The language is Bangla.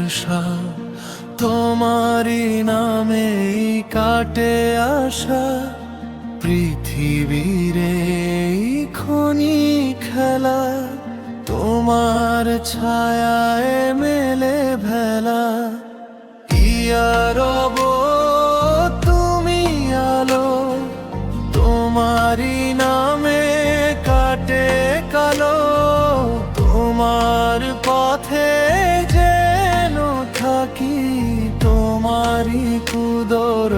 ভরসা, তোমারই নামেই কাটে আশা। পৃথিবীর এই খনি খেলা, তোমার ছায়ায় মেলে ভেলা। ইয়া রব